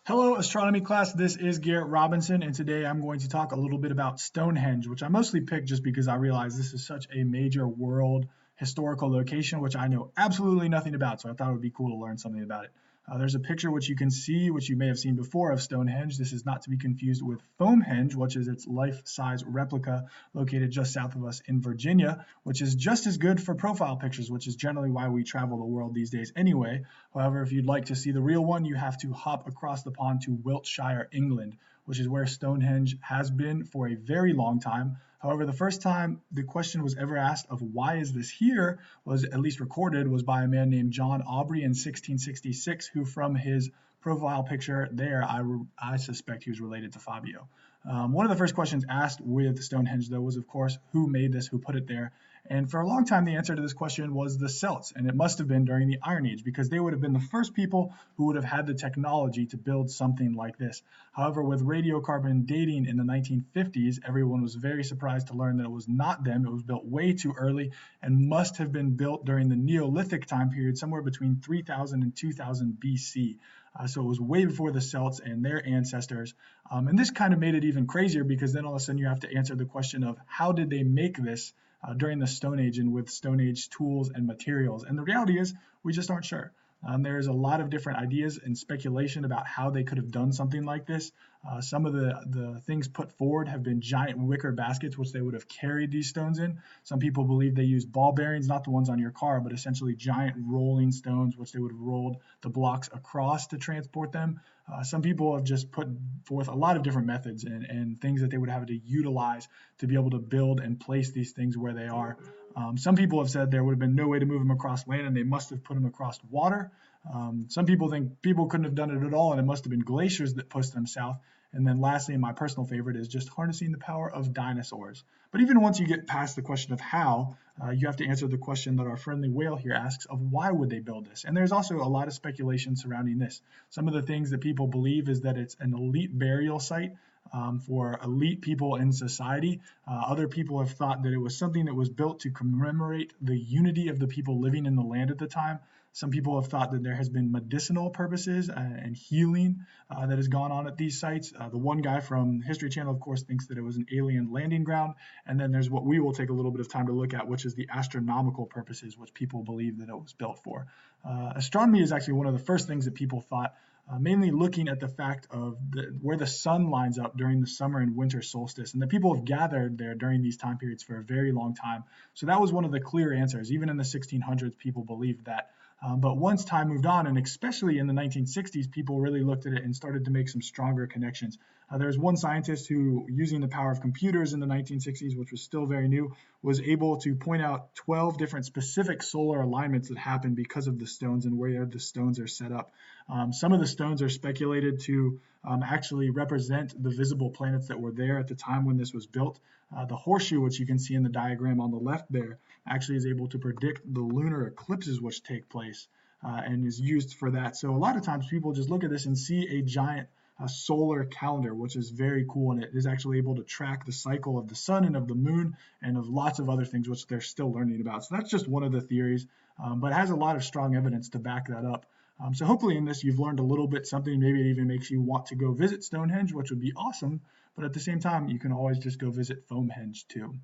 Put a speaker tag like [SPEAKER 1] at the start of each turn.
[SPEAKER 1] Hello, astronomy class. This is Garrett Robinson, and today I'm going to talk a little bit about Stonehenge, which I mostly picked just because I realize this is such a major world historical location, which I know absolutely nothing about. So I thought it would be cool to learn something about it. There's a picture which you can see, which you may have seen before of Stonehenge. This is not to be confused with Foamhenge, which is its life-size replica located just south of us in Virginia, which is just as good for profile pictures, which is generally why we travel the world these days anyway. However, if you'd like to see the real one, you have to hop across the pond to Wiltshire, England, which is where Stonehenge has been for a very long time. However, the first time the question was ever asked of why is this here was at least recorded was by a man named John Aubrey in 1666, who from his profile picture there, I suspect he was related to Fabio. One of the first questions asked with Stonehenge, though, was, of course, who made this, who put it there? And for a long time, the answer to this question was the Celts, and it must have been during the Iron Age, because they would have been the first people who would have had the technology to build something like this. However, with radiocarbon dating in the 1950s, everyone was very surprised to learn that it was not them. It was built way too early and must have been built during the Neolithic time period, somewhere between 3000 and 2000 BC. So it was way before the Celts and their ancestors. And this kind of made it even crazier because then all of a sudden you have to answer the question of how did they make this during the Stone Age and with Stone Age tools and materials. And the reality is we just aren't sure. There's a lot of different ideas and speculation about how they could have done something like this. Some of the things put forward have been giant wicker baskets, which they would have carried these stones in. Some people believe they used ball bearings, not the ones on your car, but essentially giant rolling stones, which they would have rolled the blocks across to transport them. Some people have just put forth a lot of different methods and things that they would have to utilize to be able to build and place these things where they are. Some people have said there would have been no way to move them across land and they must have put them across water. Some people think people couldn't have done it at all and it must have been glaciers that pushed them south. And then lastly, my personal favorite is just harnessing the power of dinosaurs. But even once you get past the question of how, you have to answer the question that our friendly whale here asks of why would they build this? And there's also a lot of speculation surrounding this. Some of the things that people believe is that it's an elite burial site for elite people in society. Other people have thought that it was something that was built to commemorate the unity of the people living in the land at the time. Some people have thought that there has been medicinal purposes and healing that has gone on at these sites. The one guy from History Channel, of course, thinks that it was an alien landing ground. And then there's what we will take a little bit of time to look at, which is the astronomical purposes, which people believe that it was built for. Astronomy is actually one of the first things that people thought, mainly looking at the fact of where the sun lines up during the summer and winter solstice. And the people have gathered there during these time periods for a very long time. So that was one of the clear answers. Even in the 1600s, people believed that. But once time moved on, and especially in the 1960s, people really looked at it and started to make some stronger connections. There's one scientist who, using the power of computers in the 1960s, which was still very new, was able to point out 12 different specific solar alignments that happened because of the stones and where the stones are set up. Some of the stones are speculated to actually represent the visible planets that were there at the time when this was built. The horseshoe, which you can see in the diagram on the left there, actually is able to predict the lunar eclipses which take place and is used for that. So a lot of times people just look at this and see a giant solar calendar, which is very cool, and it is actually able to track the cycle of the sun and of the moon and of lots of other things which they're still learning about. So that's just one of the theories, but it has a lot of strong evidence to back that up. So hopefully in this you've learned a little bit something. Maybe it even makes you want to go visit Stonehenge, which would be awesome. But at the same time, you can always just go visit Foamhenge too.